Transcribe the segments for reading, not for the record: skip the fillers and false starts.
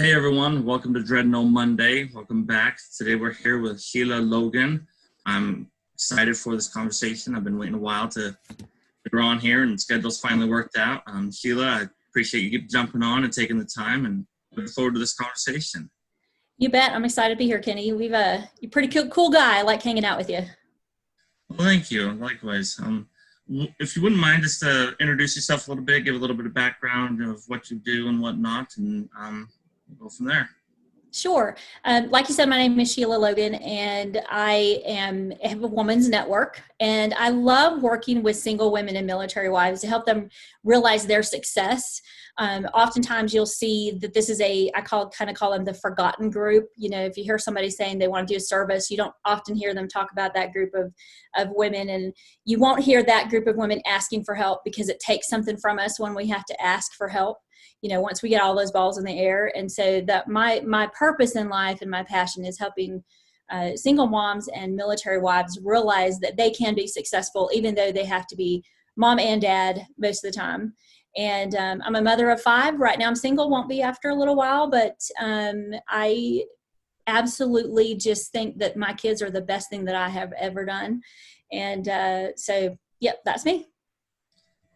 Hey everyone, welcome to Dreadnought Monday. Welcome back. Today we're here with Sheila Logan. I'm excited for this conversation. I've been waiting a while to get her on here, and schedule's finally worked out. Sheila, I appreciate you jumping on and taking the time, and look forward to this conversation. You bet. I'm excited to be here, Kenny. You're a pretty cool guy. I like hanging out with you. Well, thank you. Likewise. If you wouldn't mind, just introduce yourself a little bit, give a little bit of background of what you do and whatnot, and we'll go from there. Sure. Like you said, my name is Sheila Logan, and I have a woman's network, and I love working with single women and military wives to help them realize their success. Oftentimes you'll see that this is I call them the forgotten group. You know, if you hear somebody saying they want to do a service, you don't often hear them talk about that group of women, and you won't hear that group of women asking for help because it takes something from us when we have to ask for help. You know, once we get all those balls in the air. And so that my purpose in life and my passion is helping single moms and military wives realize that they can be successful, even though they have to be mom and dad most of the time. And I'm a mother of 5. Right now I'm single, won't be after a little while, but I absolutely just think that my kids are the best thing that I have ever done. And so, yep, that's me.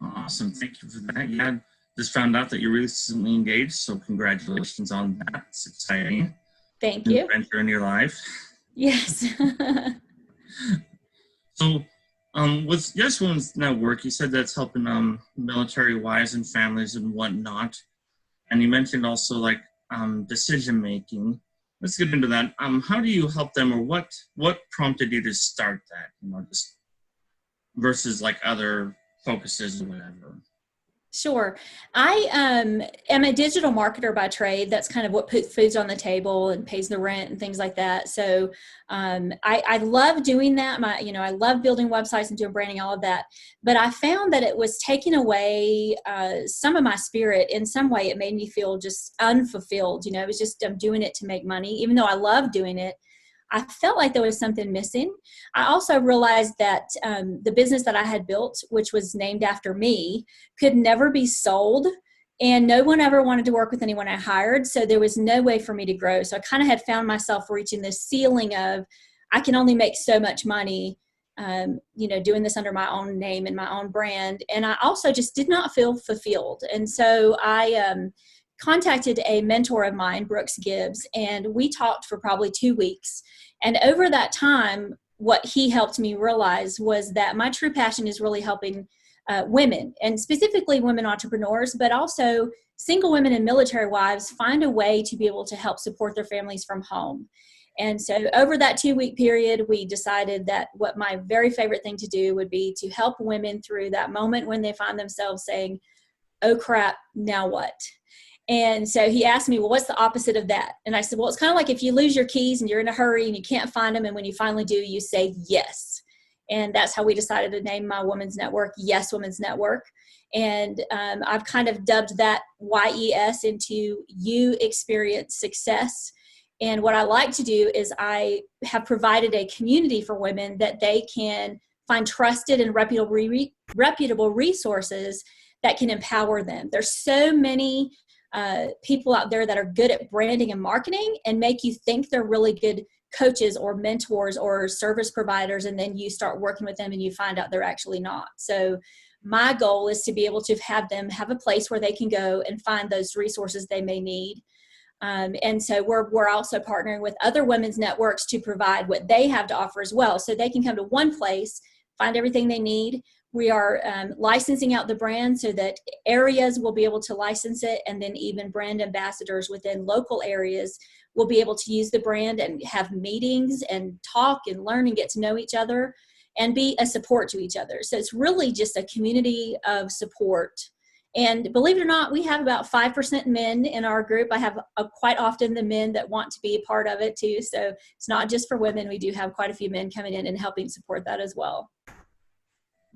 Awesome. Thank you for that. Yeah. Just found out that you're recently engaged, so congratulations on that. It's exciting. Thank you. Adventure in your life. Yes. So, with Yes Women's Network, you said that's helping military wives and families and whatnot, and you mentioned also like decision making. Let's get into that. How do you help them, or what prompted you to start that? You know, just versus like other focuses or whatever. Sure. I am a digital marketer by trade. That's kind of what puts foods on the table and pays the rent and things like that. So I love doing that. I love building websites and doing branding, all of that. But I found that it was taking away some of my spirit. In some way, it made me feel just unfulfilled. You know, it was just I'm doing it to make money, even though I love doing it. I felt like there was something missing. I also realized that the business that I had built, which was named after me, could never be sold. And no one ever wanted to work with anyone I hired. So there was no way for me to grow. So I kind of had found myself reaching this ceiling of, I can only make so much money, doing this under my own name and my own brand. And I also just did not feel fulfilled. And so I contacted a mentor of mine, Brooks Gibbs, and we talked for probably 2 weeks. And over that time, what he helped me realize was that my true passion is really helping women, and specifically women entrepreneurs, but also single women and military wives find a way to be able to help support their families from home. And so over that 2-week period, we decided that what my very favorite thing to do would be to help women through that moment when they find themselves saying, oh crap, now what? And so he asked me, well, what's the opposite of that? And I said, well, it's kind of like if you lose your keys and you're in a hurry and you can't find them. And when you finally do, you say yes. And that's how we decided to name my women's network, Yes Women's Network. And I've kind of dubbed that YES into You Experience Success. And what I like to do is I have provided a community for women that they can find trusted and reputable resources that can empower them. There's so many people out there that are good at branding and marketing and make you think they're really good coaches or mentors or service providers, and then you start working with them and you find out they're actually not. So my goal is to be able to have them have a place where they can go and find those resources they may need. And so we're also partnering with other women's networks to provide what they have to offer as well, so they can come to one place, find everything they need. We are licensing out the brand so that areas will be able to license it, and then even brand ambassadors within local areas will be able to use the brand and have meetings and talk and learn and get to know each other and be a support to each other. So it's really just a community of support. And believe it or not, we have about 5% men in our group. I have quite often the men that want to be a part of it too. So it's not just for women. We do have quite a few men coming in and helping support that as well.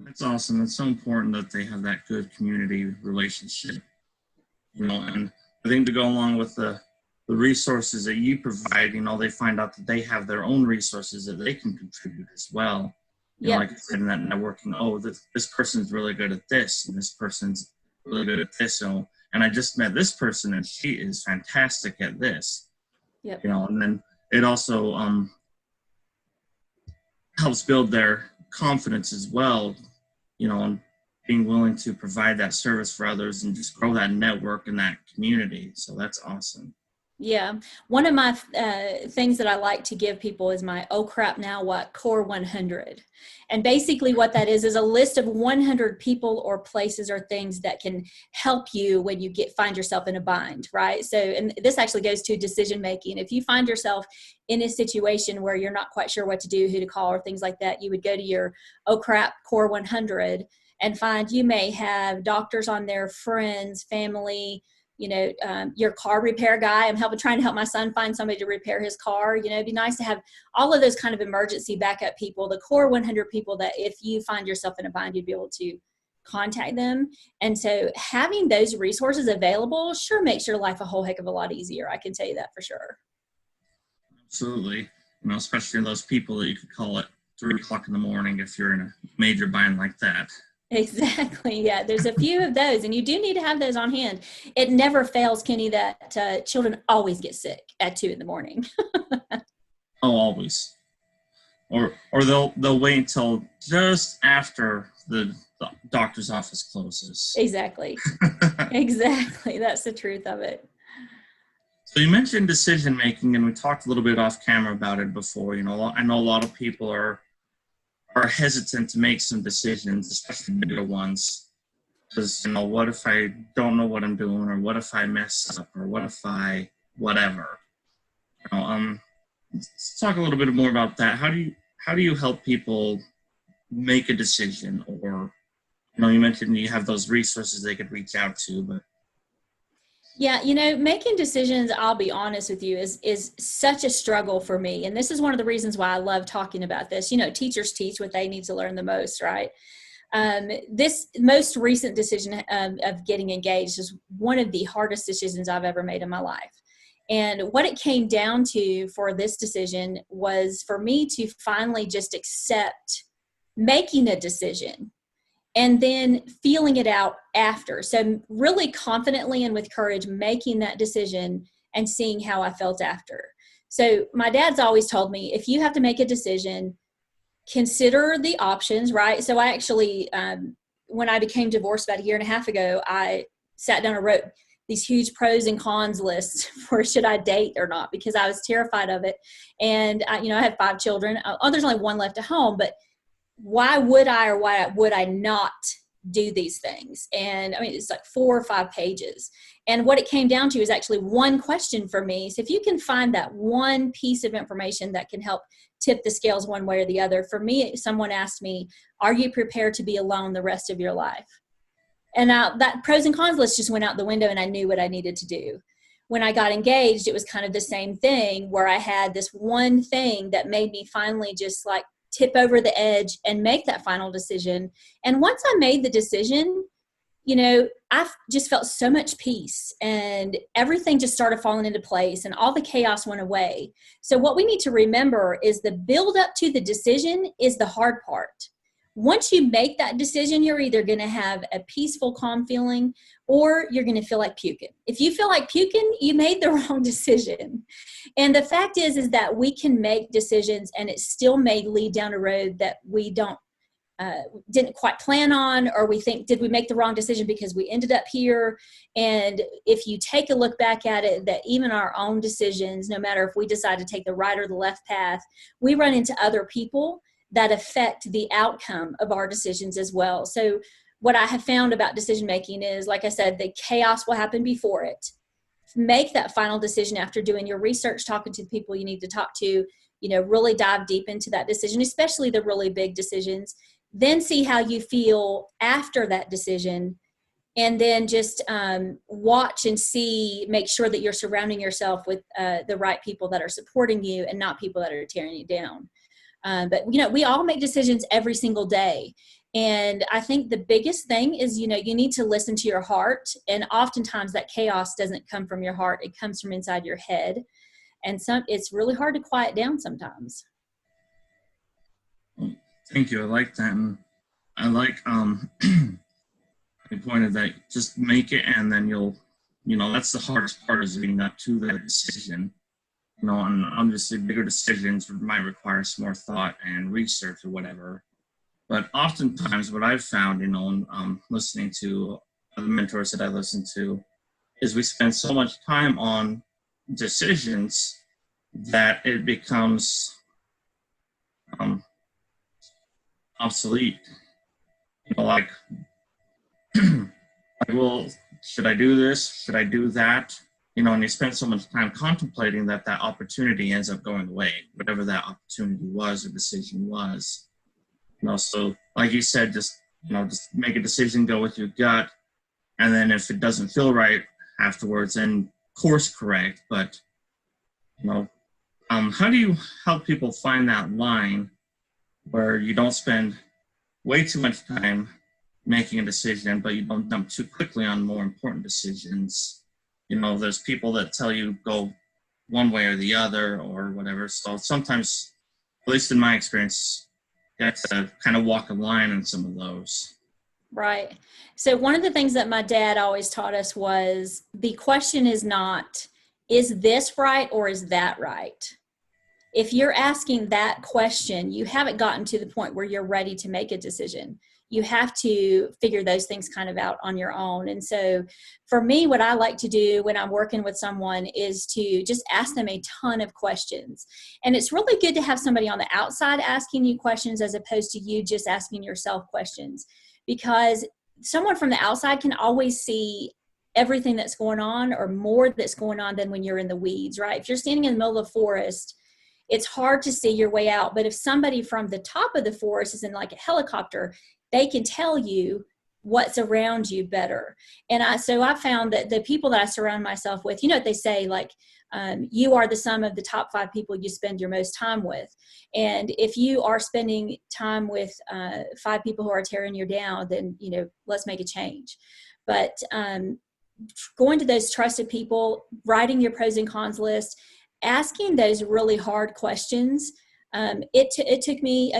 That's awesome. It's so important that they have that good community relationship, and I think to go along with the resources that you provide, they find out that they have their own resources that they can contribute as well. Yeah. Like I said, in that networking, this person's really good at this, and this person's really good at this. So and I just met this person and she is fantastic at this. Yep. And then it also helps build their confidence as well, and being willing to provide that service for others and just grow that network and that community. So that's awesome. Yeah. One of my things that I like to give people is my "Oh crap, now what?" Core 100. And basically what that is a list of 100 people or places or things that can help you when you find yourself in a bind, right? So, and this actually goes to decision making. If you find yourself in a situation where you're not quite sure what to do, who to call, or things like that, you would go to your "Oh crap, Core 100" and find you may have doctors on there, friends, family, your car repair guy. I'm trying to help my son find somebody to repair his car. It'd be nice to have all of those kind of emergency backup people, the core 100 people that if you find yourself in a bind, you'd be able to contact them. And so having those resources available sure makes your life a whole heck of a lot easier. I can tell you that for sure. Absolutely. Especially those people that you could call at 3:00 in the morning if you're in a major bind like that. Exactly. Yeah, there's a few of those, and you do need to have those on hand. It never fails, Kenny, that children always get sick at 2 in the morning. Oh, always. Or they'll wait until just after the doctor's office closes. Exactly. Exactly. That's the truth of it. So you mentioned decision making, and we talked a little bit off camera about it before. I know a lot of people are hesitant to make some decisions, especially bigger ones. Because, what if I don't know what I'm doing, or what if I mess up, or what if I whatever? Let's talk a little bit more about that. How do you help people make a decision? Or, you mentioned you have those resources they could reach out to, but yeah, making decisions, I'll be honest with you, is such a struggle for me. And this is one of the reasons why I love talking about this. Teachers teach what they need to learn the most, right? This most recent decision of getting engaged is one of the hardest decisions I've ever made in my life. And what it came down to for this decision was for me to finally just accept making a decision and then feeling it out after. So really confidently and with courage, making that decision and seeing how I felt after. So my dad's always told me, if you have to make a decision, consider the options, right? So I actually, when I became divorced about a year and a half ago, I sat down and wrote these huge pros and cons lists for should I date or not, because I was terrified of it. And I have 5 children. There's only 1 left at home, but why would I or why would I not do these things? And it's like 4 or 5 pages. And what it came down to is actually one question for me. So if you can find that one piece of information that can help tip the scales one way or the other. For me, someone asked me, are you prepared to be alone the rest of your life? And that pros and cons list just went out the window, and I knew what I needed to do. When I got engaged, it was kind of the same thing, where I had this one thing that made me finally just like tip over the edge and make that final decision. And once I made the decision, I just felt so much peace, and everything just started falling into place, and all the chaos went away. So what we need to remember is the build up to the decision is the hard part. Once you make that decision, you're either going to have a peaceful, calm feeling, or you're going to feel like puking. If you feel like puking, you made the wrong decision. And the fact is that we can make decisions, and it still may lead down a road that we didn't quite plan on, or we think, did we make the wrong decision because we ended up here? And if you take a look back at it, that even our own decisions, no matter if we decide to take the right or the left path, we run into other people that affect the outcome of our decisions as well. So what I have found about decision making is, like I said, the chaos will happen before it. Make that final decision after doing your research, talking to the people you need to talk to, really dive deep into that decision, especially the really big decisions. Then see how you feel after that decision, and then just watch and see, make sure that you're surrounding yourself with the right people that are supporting you and not people that are tearing you down. But we all make decisions every single day. And I think the biggest thing is, you need to listen to your heart. And oftentimes that chaos doesn't come from your heart. It comes from inside your head. And it's really hard to quiet down sometimes. Thank you. I like that. And I like the point of that, just make it, and then you'll, that's the hardest part, is leading up to the decision. And obviously bigger decisions might require some more thought and research or whatever. But oftentimes what I've found, listening to other mentors that I listen to, is we spend so much time on decisions that it becomes obsolete. Like, well, should I do this? Should I do that? And you spend so much time contemplating that opportunity ends up going away, whatever that opportunity was or decision was. So like you said, just make a decision, go with your gut, and then if it doesn't feel right afterwards, then course correct. But how do you help people find that line where you don't spend way too much time making a decision, but you don't jump too quickly on more important decisions? There's people that tell you go one way or the other or whatever. So sometimes, at least in my experience, you have to kind of walk a line on some of those. Right. So one of the things that my dad always taught us was the question is not, is this right or is that right? If you're asking that question, you haven't gotten to the point where you're ready to make a decision. You have to figure those things kind of out on your own. And so for me, what I like to do when I'm working with someone is to just ask them a ton of questions. And it's really good to have somebody on the outside asking you questions as opposed to you just asking yourself questions, because someone from the outside can always see everything that's going on or more that's going on than when you're in the weeds, right? If you're standing in the middle of the forest, it's hard to see your way out. But if somebody from the top of the forest is in like a helicopter, they can tell you what's around you better. And so I found that the people that I surround myself with, what they say, like, you are the sum of the top 5 people you spend your most time with. And if you are spending time with 5 people who are tearing you down, then, let's make a change. But going to those trusted people, writing your pros and cons list, asking those really hard questions. It took me,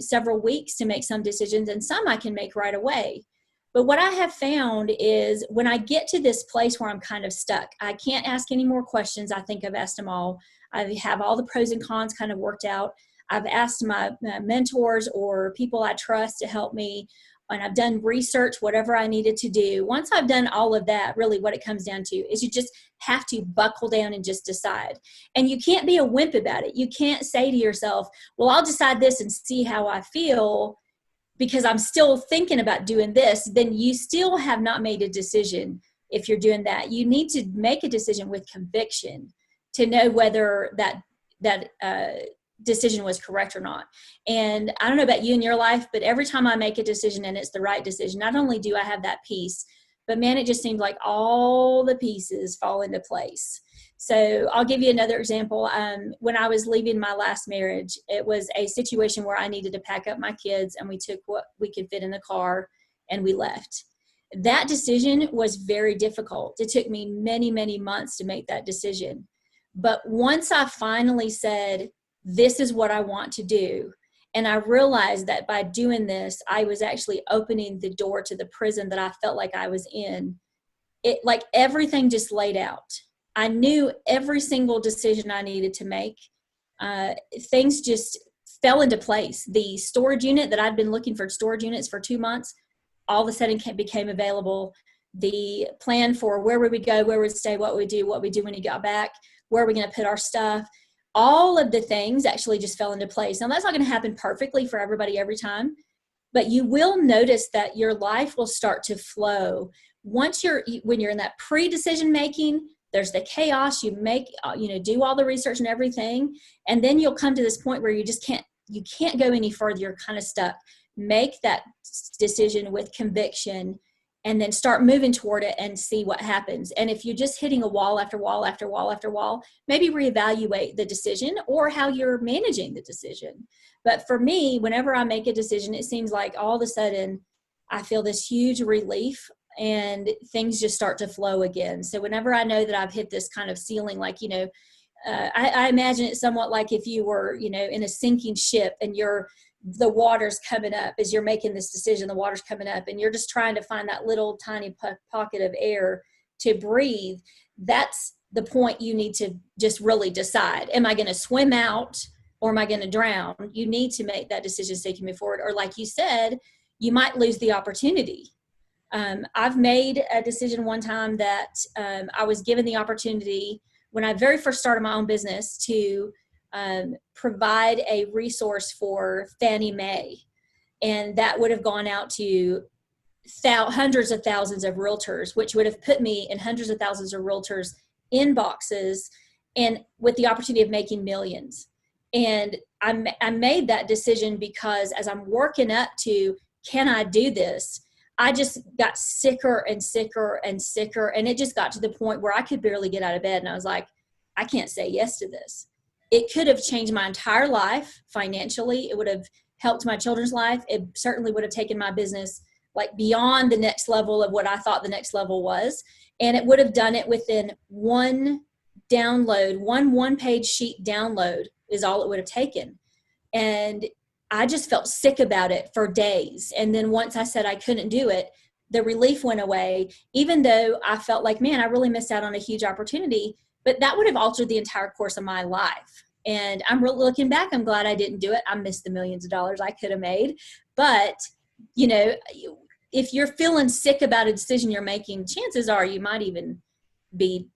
several weeks to make some decisions, and some I can make right away. But what I have found is when I get to this place where I'm kind of stuck, I can't ask any more questions. I think I've asked them all. I have all the pros and cons kind of worked out. I've asked my mentors or people I trust to help me, and I've done research, whatever I needed to do. Once I've done all of that, really what it comes down to is you just have to buckle down and just decide. And you can't be a wimp about it. You can't say to yourself, well, I'll decide this and see how I feel because I'm still thinking about doing this. Then you still have not made a decision if you're doing that. You need to make a decision with conviction to know whether that decision was correct or not. And I don't know about you in your life, but every time I make a decision and it's the right decision, not only do I have that peace, but man, it just seems like all the pieces fall into place. So I'll give you another example. When I was leaving my last marriage, it was a situation where I needed to pack up my kids, and we took what we could fit in the car and we left. That decision was very difficult. It took me many, many months to make that decision. But once I finally said, this is what I want to do, and I realized that by doing this, I was actually opening the door to the prison that I felt like I was in. It, like, everything just laid out. I knew every single decision I needed to make. Things just fell into place. The storage unit that I'd been looking for storage units for 2 months, all of a sudden became available. The plan for where would we go, where would we stay, what we do when you got back, where are we going to put our stuff, all of the things actually just fell into place. Now, that's not going to happen perfectly for everybody every time, but you will notice that your life will start to flow. When you're in that pre-decision making, there's the chaos. You make, do all the research and everything, and then you'll come to this point where you can't go any further. You're kind of stuck. Make that decision with conviction, and then start moving toward it and see what happens. And if you're just hitting a wall after wall after wall after wall, maybe reevaluate the decision or how you're managing the decision. But for me, whenever I make a decision, it seems like all of a sudden I feel this huge relief and things just start to flow again. So whenever I know that I've hit this kind of ceiling, like, I imagine it somewhat like if you were, in a sinking ship and you're the water's coming up as you're making this decision, the water's coming up, and you're just trying to find that little tiny pocket of air to breathe. That's the point you need to just really decide. Am I going to swim out or am I going to drown? You need to make that decision so you can move forward. Or like you said, you might lose the opportunity. I've made a decision one time that I was given the opportunity when I very first started my own business to provide a resource for Fannie Mae. And that would have gone out to hundreds of thousands of realtors, which would have put me in hundreds of thousands of realtors' inboxes and with the opportunity of making millions. And I made that decision because as I'm working up to, can I do this? I just got sicker and sicker and sicker. And it just got to the point where I could barely get out of bed. And I was like, I can't say yes to this. It could have changed my entire life financially. It would have helped my children's life. It certainly would have taken my business like beyond the next level of what I thought the next level was. And it would have done it within one download, one-page sheet download is all it would have taken. And I just felt sick about it for days. And then once I said I couldn't do it, the relief went away, even though I felt like, man, I really missed out on a huge opportunity, but that would have altered the entire course of my life. And I'm really looking back, I'm glad I didn't do it. I missed the millions of dollars I could have made. But, you know, if you're feeling sick about a decision you're making, chances are you might even be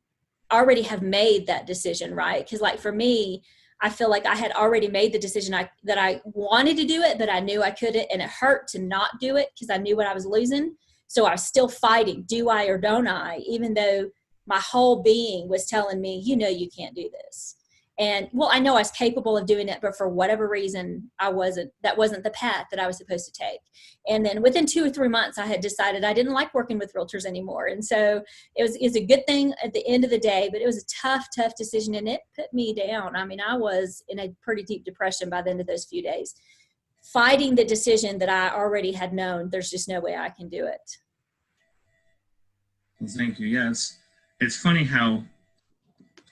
already have made that decision, right? Because like for me, I feel like I had already made the decision that I wanted to do it, but I knew I couldn't, and it hurt to not do it because I knew what I was losing. So I was still fighting, do I or don't I, even though my whole being was telling me, you know, you can't do this. And well, I know I was capable of doing it, but for whatever reason, that wasn't the path that I was supposed to take. And then within 2 or 3 months, I had decided I didn't like working with realtors anymore. And so it's a good thing at the end of the day, but it was a tough decision and it put me down. I mean, I was in a pretty deep depression by the end of those few days, fighting the decision that I already had known. There's just no way I can do it. Well, thank you. Yes. It's funny how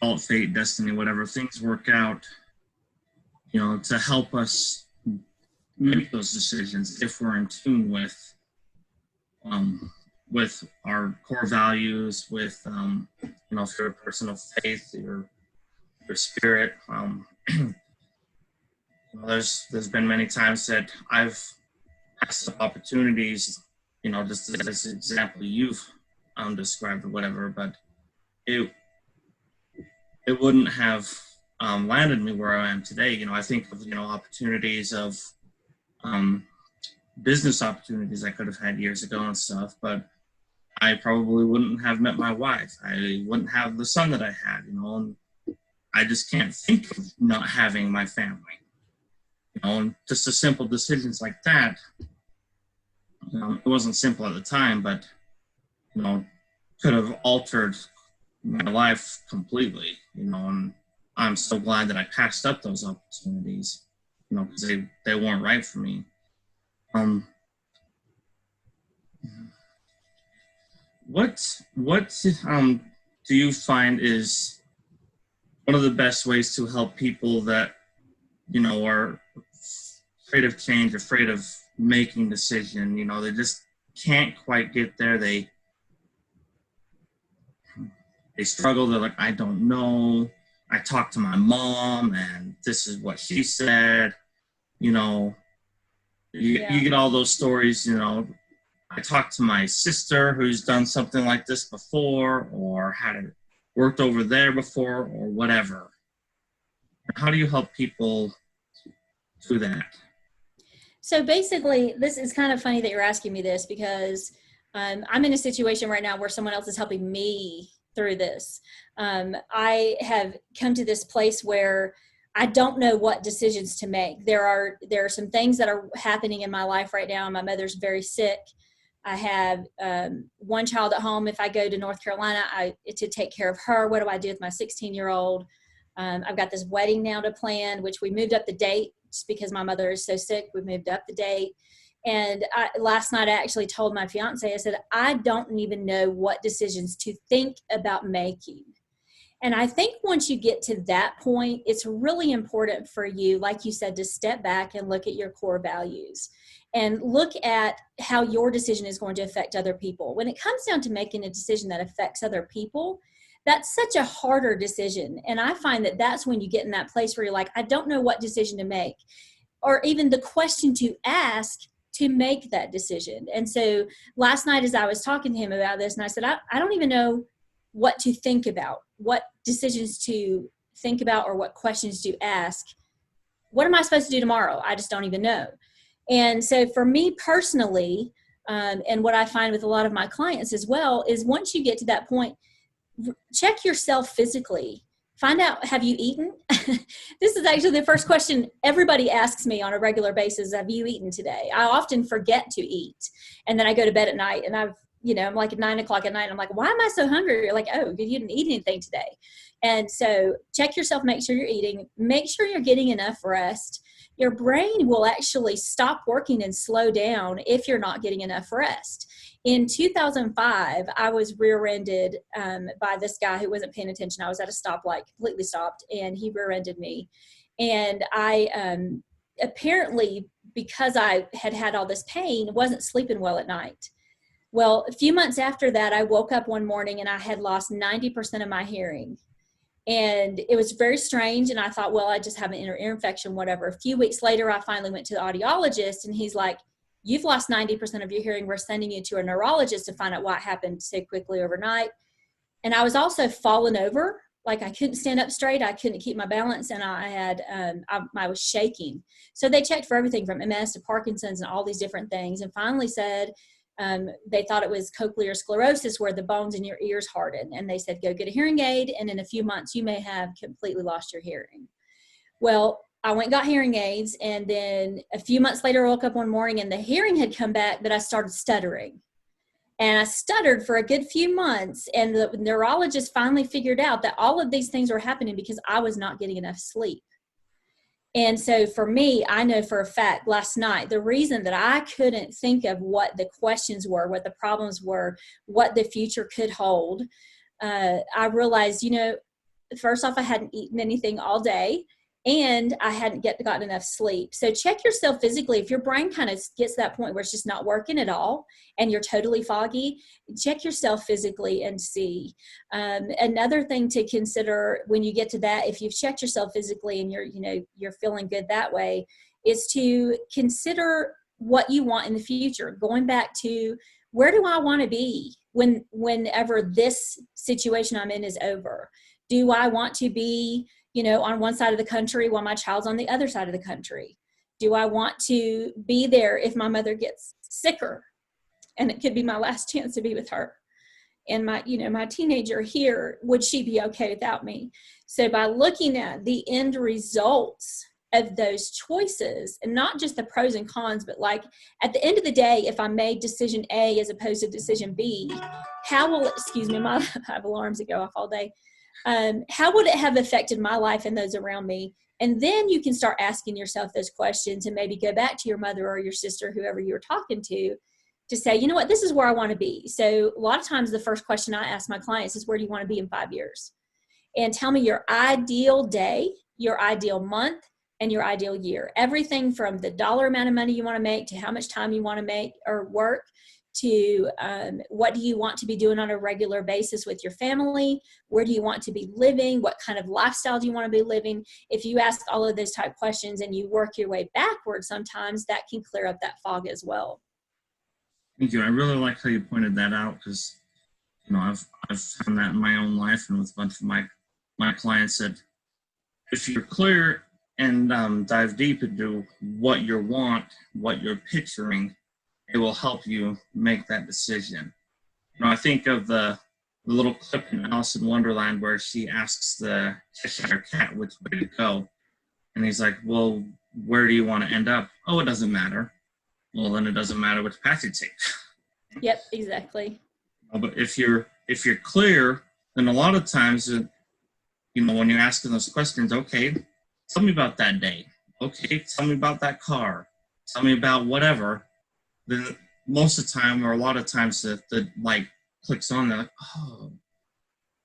all fate, destiny, whatever, things work out, you know, to help us make those decisions if we're in tune with our core values, with you know, if you're a person of faith, your spirit. You know, there's been many times that I've passed up opportunities, you know, just as an example you've described or whatever, but it wouldn't have landed me where I am today. You know, I think of, you know, opportunities of business opportunities I could have had years ago and stuff, but I probably wouldn't have met my wife. I wouldn't have the son that I had, you know, and I just can't think of not having my family. You know, and just the simple decisions like that, it wasn't simple at the time, but, you know, could have altered my life completely, you know, and I'm so glad that I passed up those opportunities, you know, because they weren't right for me. What do you find is one of the best ways to help people that, you know, are afraid of change, afraid of making decision, you know, they just can't quite get there, they struggle, they're like, I don't know, I talked to my mom and this is what she said, you know, you get all those stories, you know, I talked to my sister who's done something like this before or had it worked over there before or whatever. How do you help people do that? So basically, this is kind of funny that you're asking me this because I'm in a situation right now where someone else is helping me through this. I have come to this place where I don't know what decisions to make. There are some things that are happening in my life right now. My mother's very sick. I have one child at home. If I go to North Carolina, to take care of her, what do I do with my 16-year-old? I've got this wedding now to plan, which we moved up the date just because my mother is so sick. We moved up the date. And last night I actually told my fiance, I said, I don't even know what decisions to think about making. And I think once you get to that point, it's really important for you, like you said, to step back and look at your core values and look at how your decision is going to affect other people. When it comes down to making a decision that affects other people, that's such a harder decision. And I find that that's when you get in that place where you're like, I don't know what decision to make, or even the question to ask to make that decision. And so last night, as I was talking to him about this, and I said, I don't even know what to think about, what decisions to think about, or what questions to ask. What am I supposed to do tomorrow? I just don't even know. And so for me personally, and what I find with a lot of my clients as well, is once you get to that point, check yourself physically. Find out, have you eaten? This is actually the first question everybody asks me on a regular basis. Have you eaten today? I often forget to eat. And then I go to bed at night and I'm like at 9 o'clock at night. I'm like, why am I so hungry? You're like, oh, you didn't eat anything today. And so check yourself, make sure you're eating, make sure you're getting enough rest. Your brain will actually stop working and slow down if you're not getting enough rest. In 2005, I was rear-ended by this guy who wasn't paying attention. I was at a stoplight, completely stopped, and he rear-ended me. And I apparently, because I had all this pain, wasn't sleeping well at night. Well, a few months after that, I woke up one morning and I had lost 90% of my hearing. And it was very strange. And I thought, well, I just have an ear infection, whatever. A few weeks later, I finally went to the audiologist and he's like, you've lost 90% of your hearing. We're sending you to a neurologist to find out what happened so quickly overnight. And I was also falling over. Like I couldn't stand up straight. I couldn't keep my balance. And I was shaking. So they checked for everything from MS to Parkinson's and all these different things. And finally said, they thought it was cochlear sclerosis where the bones in your ears harden. And they said, go get a hearing aid. And in a few months, you may have completely lost your hearing. Well, I went and got hearing aids. And then a few months later, I woke up one morning and the hearing had come back, but I started stuttering. And I stuttered for a good few months. And the neurologist finally figured out that all of these things were happening because I was not getting enough sleep. And so for me, I know for a fact last night, the reason that I couldn't think of what the questions were, what the problems were, what the future could hold, I realized, first off, I hadn't eaten anything all day and I hadn't gotten enough sleep. So check yourself physically. If your brain kind of gets to that point where it's just not working at all and you're totally foggy, check yourself physically and see. Another thing to consider when you get to that, if you've checked yourself physically and you're feeling good that way, is to consider what you want in the future. Going back to, where do I want to be whenever this situation I'm in is over? Do I want to be on one side of the country while my child's on the other side of the country? Do I want to be there if my mother gets sicker and it could be my last chance to be with her? And my teenager here, would she be okay without me? So by looking at the end results of those choices, and not just the pros and cons, but like at the end of the day, if I made decision A as opposed to decision B, how will it, I have alarms that go off all day. How would it have affected my life and those around me? And then you can start asking yourself those questions and maybe go back to your mother or your sister, whoever you were talking to say, you know what, this is where I want to be. So a lot of times the first question I ask my clients is, where do you want to be in 5 years? And tell me your ideal day, your ideal month, and your ideal year. Everything from the dollar amount of money you want to make to how much time you want to make or work, to what do you want to be doing on a regular basis with your family? Where do you want to be living? What kind of lifestyle do you want to be living? If you ask all of those type questions and you work your way backwards, sometimes that can clear up that fog as well. Thank you. I really like how you pointed that out because, I've found that in my own life and with a bunch of my clients that if you're clear and dive deep into what you want, what you're picturing, it will help you make that decision. I think of the little clip in Alice in Wonderland where she asks the Cheshire Cat which way to go. And he's like, well, where do you want to end up? Oh, it doesn't matter. Well, then it doesn't matter which path you take. Yep, exactly. But if you're clear, then a lot of times, when you're asking those questions, okay, tell me about that day. Okay, tell me about that car. Tell me about whatever. Then most of the time, or a lot of times, the light clicks on. They're like, oh,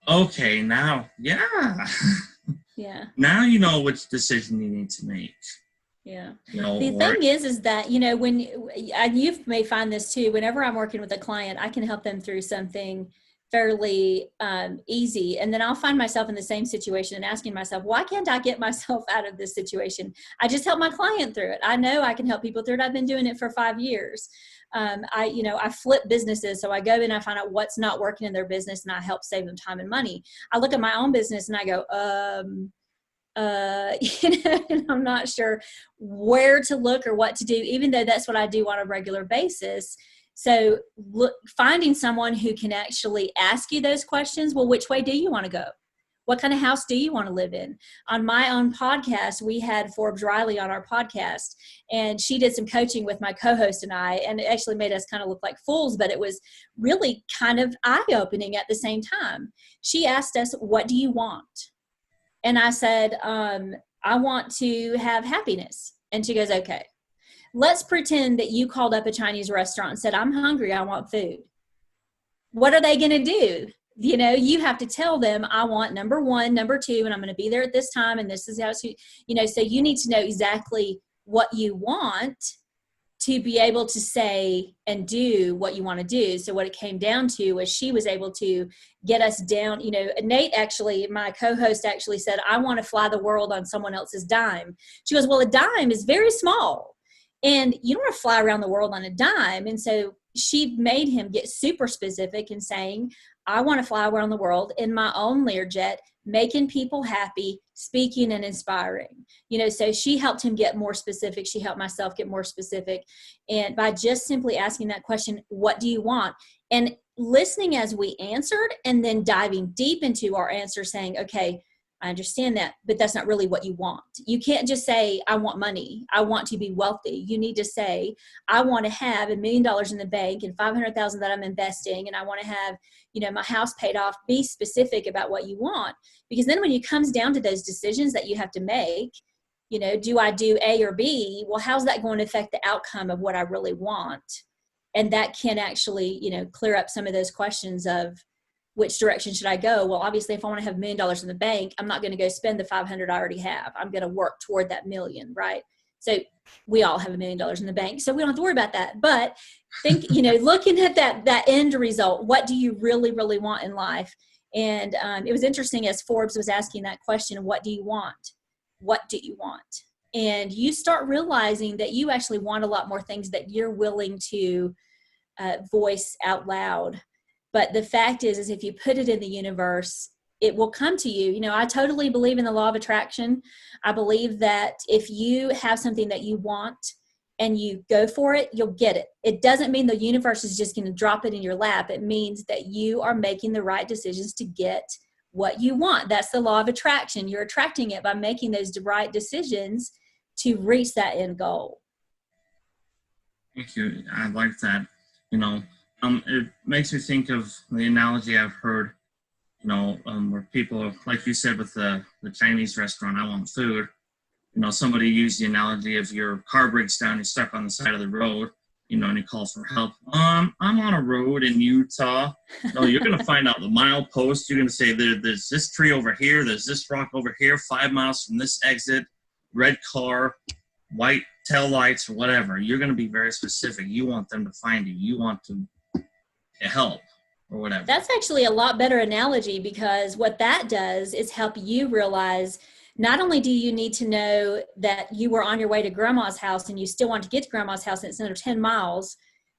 Okay, now, yeah. Yeah. Now you know which decision you need to make. Yeah. You know, The or thing is that, when, and you may find this too, whenever I'm working with a client, I can help them through something fairly easy. And then I'll find myself in the same situation and asking myself, why can't I get myself out of this situation? I just help my client through it. I know I can help people through it. I've been doing it for 5 years. I flip businesses. So I go in, I find out what's not working in their business and I help save them time and money. I look at my own business and I go, and I'm not sure where to look or what to do, even though that's what I do on a regular basis. So finding someone who can actually ask you those questions. Well, which way do you want to go? What kind of house do you want to live in? On my own podcast, we had Forbes Riley on our podcast, and she did some coaching with my co-host and I, and it actually made us kind of look like fools, but it was really kind of eye-opening at the same time. She asked us, what do you want? And I said, I want to have happiness. And she goes, okay, let's pretend that you called up a Chinese restaurant and said, I'm hungry, I want food. What are they going to do? You have to tell them, I want number one, number two, and I'm going to be there at this time. And this is how, so you need to know exactly what you want to be able to say and do what you want to do. So what it came down to was she was able to get us down. Nate actually, my co-host actually said, I want to fly the world on someone else's dime. She goes, well, a dime is very small and you don't want to fly around the world on a dime. And so she made him get super specific in saying, I want to fly around the world in my own Learjet, making people happy, speaking and inspiring. So she helped him get more specific. She helped myself get more specific. And by just simply asking that question, what do you want? And listening as we answered and then diving deep into our answer saying, okay, I understand that, but that's not really what you want. You can't just say, I want money. I want to be wealthy. You need to say, I want to have $1 million in the bank and 500,000 that I'm investing. And I want to have, my house paid off. Be specific about what you want. Because then when it comes down to those decisions that you have to make, do I do A or B? Well, how's that going to affect the outcome of what I really want? And that can actually, clear up some of those questions of, which direction should I go? Well, obviously, if I want to have $1 million in the bank, I'm not going to go spend the 500 I already have. I'm going to work toward that million, right? So we all have $1 million in the bank, so we don't have to worry about that. But think, looking at that end result, what do you really, really want in life? And it was interesting as Forbes was asking that question, what do you want? What do you want? And you start realizing that you actually want a lot more things that you're willing to voice out loud. But the fact is if you put it in the universe, it will come to you. I totally believe in the law of attraction. I believe that if you have something that you want and you go for it, you'll get it. It doesn't mean the universe is just going to drop it in your lap. It means that you are making the right decisions to get what you want. That's the law of attraction. You're attracting it by making those right decisions to reach that end goal. Thank you. I like that. It makes me think of the analogy I've heard, where people, like you said with the Chinese restaurant, I want food. Somebody used the analogy of your car breaks down, you're stuck on the side of the road, and you call for help. I'm on a road in Utah. No, you're going to find out the milepost. You're going to say, there's this tree over here, there's this rock over here, 5 miles from this exit, red car, white tail lights, or whatever. You're going to be very specific. You want them to find you. You want to help or whatever. That's actually a lot better analogy, because what that does is help you realize not only do you need to know that you were on your way to grandma's house and you still want to get to grandma's house and it's another 10 miles,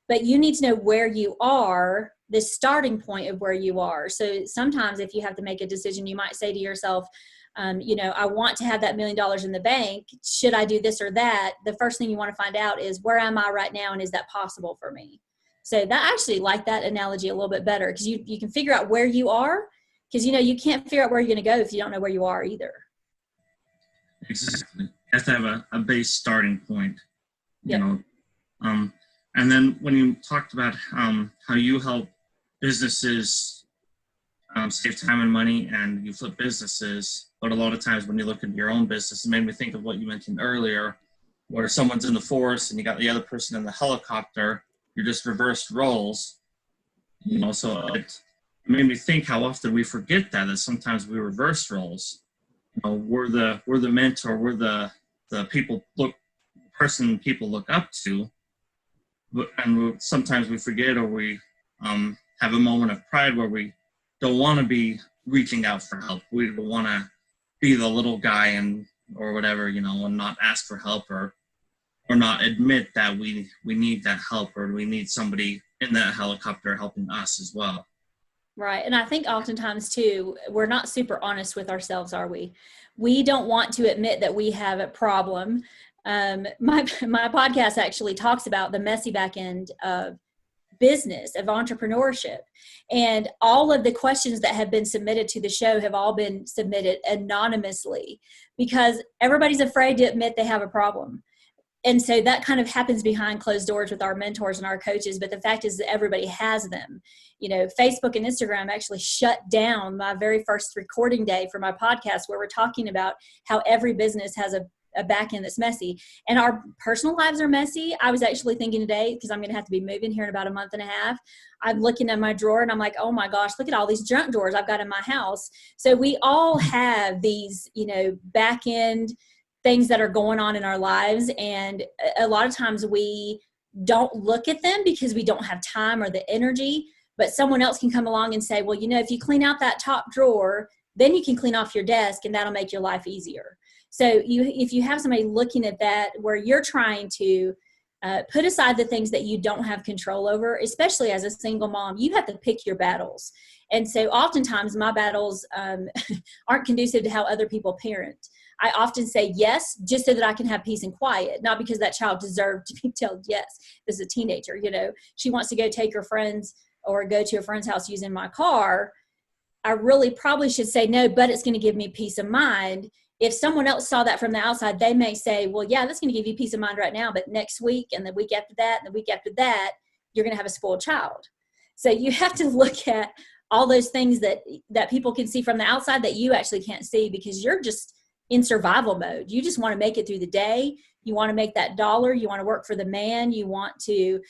but you need to know where you are, the starting point of where you are. So sometimes if you have to make a decision, you might say to yourself, I want to have that $1 million in the bank. Should I do this or that? The first thing you want to find out is, where am I right now? And is that possible for me? So that, I actually like that analogy a little bit better, because you can figure out where you are, because, you can't figure out where you're going to go if you don't know where you are either. Exactly. You have to have a base starting point, Yep. And then when you talked about how you help businesses save time and money, and you flip businesses, but a lot of times when you look at your own business, it made me think of what you mentioned earlier, where someone's in the forest and you got the other person in the helicopter. You're just reversed roles, so it made me think how often we forget that sometimes we reverse roles. We're the mentor, we're the person people look up to, and sometimes we forget, or we have a moment of pride where we don't want to be reaching out for help. We don't want to be the little guy and or whatever, and not ask for help, or not admit that we need that help, or we need somebody in that helicopter helping us as well. Right. And I think oftentimes too, we're not super honest with ourselves, are we? We don't want to admit that we have a problem. My podcast actually talks about the messy back end of business, of entrepreneurship. And all of the questions that have been submitted to the show have all been submitted anonymously because everybody's afraid to admit they have a problem. And so that kind of happens behind closed doors with our mentors and our coaches. But the fact is that everybody has them. Facebook and Instagram actually shut down my very first recording day for my podcast, where we're talking about how every business has a back end that's messy, and our personal lives are messy. I was actually thinking today, because I'm going to have to be moving here in about a month and a half. I'm looking at my drawer and I'm like, oh my gosh, look at all these junk drawers I've got in my house. So we all have these, back end things that are going on in our lives. And a lot of times we don't look at them because we don't have time or the energy, but someone else can come along and say, well, if you clean out that top drawer, then you can clean off your desk and that'll make your life easier. So if you have somebody looking at that where you're trying to put aside the things that you don't have control over, especially as a single mom, you have to pick your battles. And so oftentimes my battles aren't conducive to how other people parent. I often say yes, just so that I can have peace and quiet, not because that child deserved to be told yes. This is a teenager, she wants to go take her friends or go to a friend's house using my car. I really probably should say no, but it's going to give me peace of mind. If someone else saw that from the outside, they may say, well, yeah, that's going to give you peace of mind right now, but next week and the week after that and the week after that, you're going to have a spoiled child. So you have to look at all those things that people can see from the outside that you actually can't see, because you're just in survival mode. You just want to make it through the day. You want to make that dollar. You want to work for the man. You want to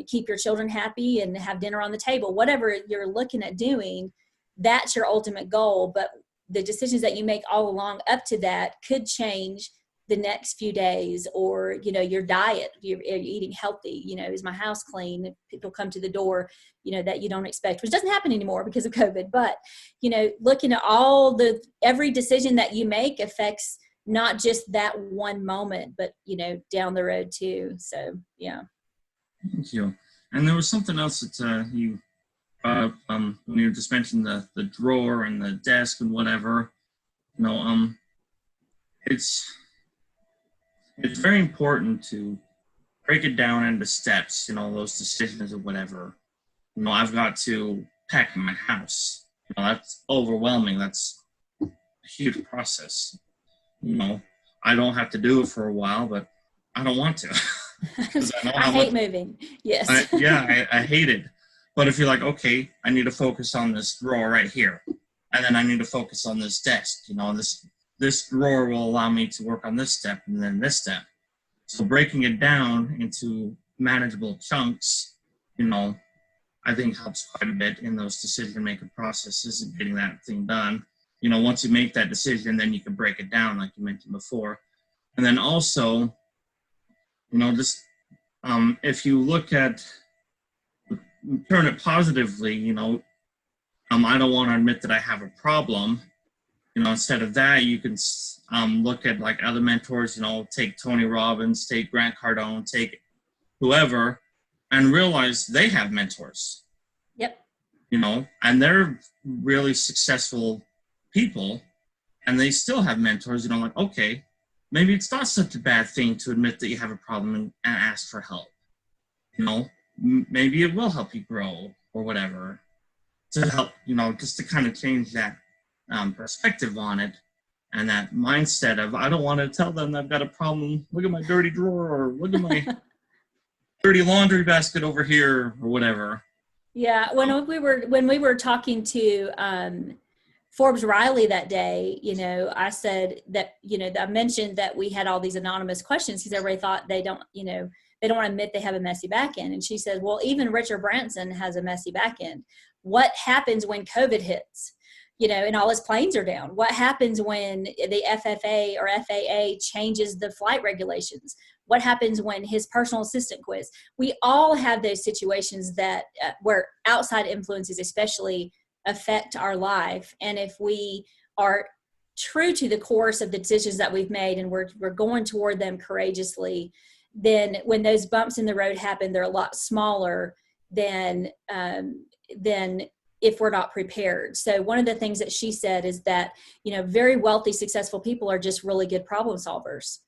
keep your children happy and have dinner on the table. Whatever you're looking at doing, that's your ultimate goal. But the decisions that you make all along up to that could change the next few days, or, your diet, you're eating healthy, is my house clean? If people come to the door, that you don't expect, which doesn't happen anymore because of COVID. But, looking at every decision that you make affects not just that one moment, but, down the road too. So, yeah. Thank you. And there was something else that you when you just mentioned the drawer and the desk and whatever, it's very important to break it down into steps, those decisions or whatever. I've got to pack my house. That's overwhelming. That's a huge process. I don't have to do it for a while, but I don't want to. I hate moving. Yes. I hate it. But if you're like, okay, I need to focus on this drawer right here, and then I need to focus on this desk, this drawer will allow me to work on this step and then this step. So breaking it down into manageable chunks, I think helps quite a bit in those decision-making processes and getting that thing done. Once you make that decision, then you can break it down like you mentioned before. And then also, just if you look at, turn it positively, I don't want to admit that I have a problem. Instead of that, you can look at like other mentors, take Tony Robbins, take Grant Cardone, take whoever, and realize they have mentors. Yep. And they're really successful people, and they still have mentors. Like, okay, maybe it's not such a bad thing to admit that you have a problem and ask for help. Maybe it will help you grow or whatever, to help, just to kind of change that perspective on it, and that mindset of, I don't want to tell them I've got a problem. Look at my dirty drawer, or look at my dirty laundry basket over here, or whatever. Yeah. When we were talking to Forbes Riley that day, I said that, I mentioned that we had all these anonymous questions because everybody thought they don't, they don't want to admit they have a messy back end. And she said, well, even Richard Branson has a messy back end. What happens when COVID hits, and all his planes are down? What happens when the FFA or FAA changes the flight regulations? What happens when his personal assistant quits? We all have those situations that where outside influences especially affect our life. And if we are true to the course of the decisions that we've made and we're going toward them courageously, then when those bumps in the road happen, they're a lot smaller than if we're not prepared. So one of the things that she said is that, very wealthy, successful people are just really good problem solvers.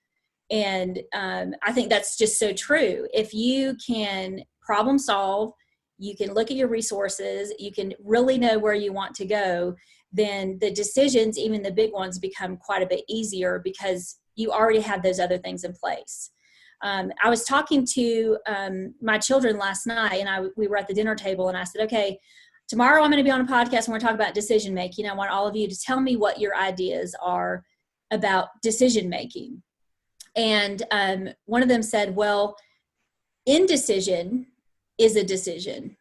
And I think that's just so true. If you can problem solve, you can look at your resources, you can really know where you want to go, then the decisions, even the big ones, become quite a bit easier because you already have those other things in place. I was talking to my children last night, and we were at the dinner table, and I said, okay, tomorrow I'm going to be on a podcast and we're talking about decision making. I want all of you to tell me what your ideas are about decision making. And one of them said, well, indecision is a decision.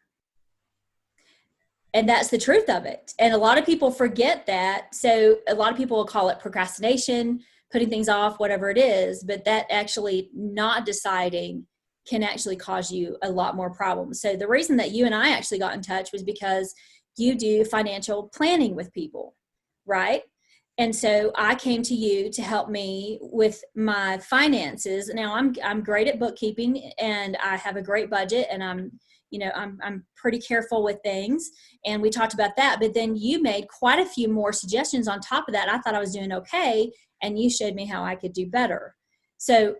And that's the truth of it. And a lot of people forget that. So a lot of people will call it procrastination, putting things off, whatever it is, but that actually not deciding can actually cause you a lot more problems. So the reason that you and I actually got in touch was because you do financial planning with people, right? And so I came to you to help me with my finances. Now I'm great at bookkeeping and I have a great budget and I'm pretty careful with things. And we talked about that, but then you made quite a few more suggestions on top of that. I thought I was doing okay. And you showed me how I could do better. So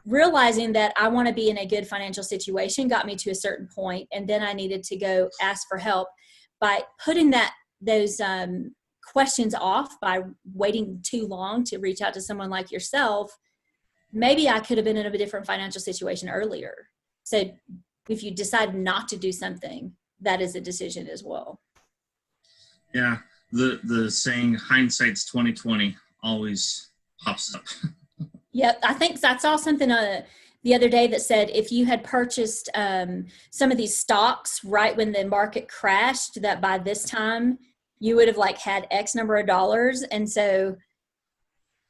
realizing that I want to be in a good financial situation got me to a certain point, and then I needed to go ask for help. By putting those questions off, by waiting too long to reach out to someone like yourself, maybe I could have been in a different financial situation earlier. So if you decide not to do something, that is a decision as well. Yeah, the saying hindsight's 2020 always pops up. Yep, I think I saw something the other day that said if you had purchased some of these stocks right when the market crashed, that by this time you would have had X number of dollars. And so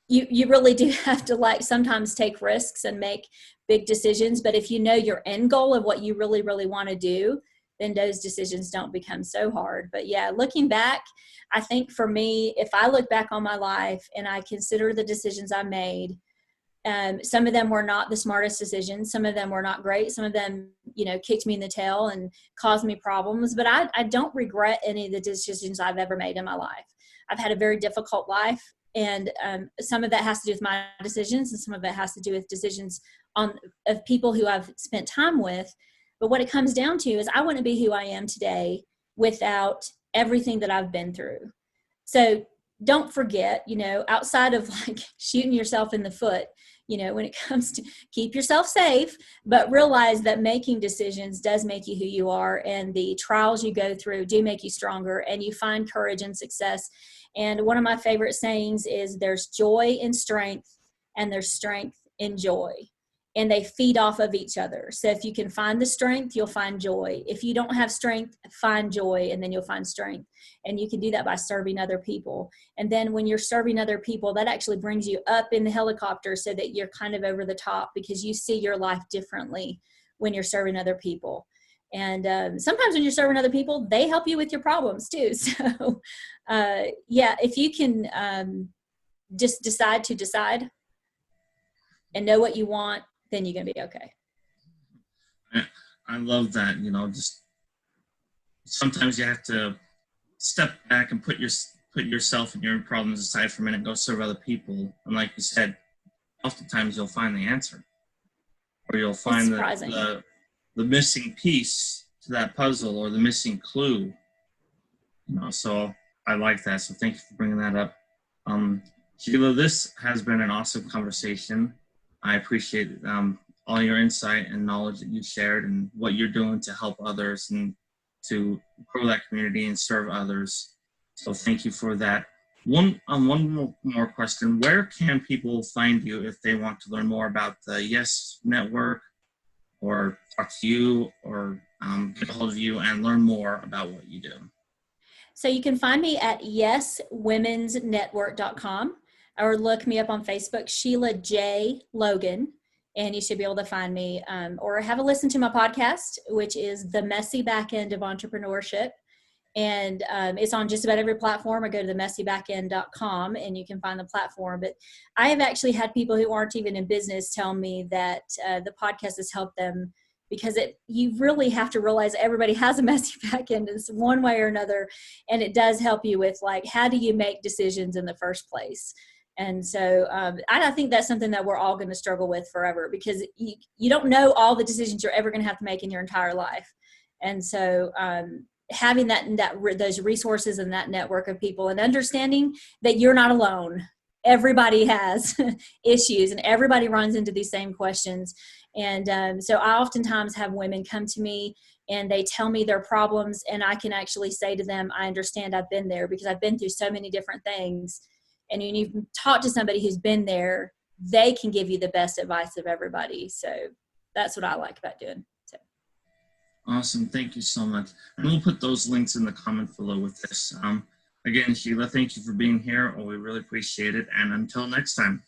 you really do have to sometimes take risks and make big decisions. But if you know your end goal of what you really, really want to do, then those decisions don't become so hard. But yeah, looking back, I think for me, if I look back on my life and I consider the decisions I made, some of them were not the smartest decisions. Some of them were not great. Some of them, kicked me in the tail and caused me problems. But I don't regret any of the decisions I've ever made in my life. I've had a very difficult life. And some of that has to do with my decisions, and some of it has to do with decisions of people who I've spent time with. But what it comes down to is I wouldn't be who I am today without everything that I've been through. So don't forget, outside of shooting yourself in the foot, when it comes to keep yourself safe, but realize that making decisions does make you who you are, and the trials you go through do make you stronger, and you find courage and success. And one of my favorite sayings is there's joy in strength and there's strength in joy, and they feed off of each other. So if you can find the strength, you'll find joy. If you don't have strength, find joy, and then you'll find strength. And you can do that by serving other people. And then when you're serving other people, that actually brings you up in the helicopter so that you're kind of over the top, because you see your life differently when you're serving other people. And sometimes when you're serving other people, they help you with your problems too. So if you can just decide to decide and know what you want, then you're going to be okay. I love that. Just sometimes you have to step back and put yourself and your problems aside for a minute, go serve other people. And like you said, oftentimes you'll find the answer, or you'll find the missing piece to that puzzle, or the missing clue. So I like that. So thank you for bringing that up. Sheila, this has been an awesome conversation. I appreciate all your insight and knowledge that you shared, and what you're doing to help others and to grow that community and serve others. So thank you for that. One more question. Where can people find you if they want to learn more about the Yes Network, or talk to you or get a hold of you and learn more about what you do? So you can find me at yeswomensnetwork.com or look me up on Facebook, Sheila J. Logan, and you should be able to find me, or have a listen to my podcast, which is The Messy Back End of Entrepreneurship. And it's on just about every platform, or go to themessybackend.com and you can find the platform. But I have actually had people who aren't even in business tell me that the podcast has helped them, because you really have to realize everybody has a messy back end in one way or another. And it does help you with, like, how do you make decisions in the first place? And so I think that's something that we're all going to struggle with forever, because you don't know all the decisions you're ever going to have to make in your entire life. And so having those resources and that network of people, and understanding that you're not alone. Everybody has issues and everybody runs into these same questions. And so I oftentimes have women come to me and they tell me their problems, and I can actually say to them, I understand, I've been there, because I've been through so many different things. And when you talk to somebody who's been there, they can give you the best advice of everybody. So that's what I like about doing. Awesome. Thank you so much. And we'll put those links in the comments below with this. Again, Sheila, thank you for being here. We really appreciate it. And until next time.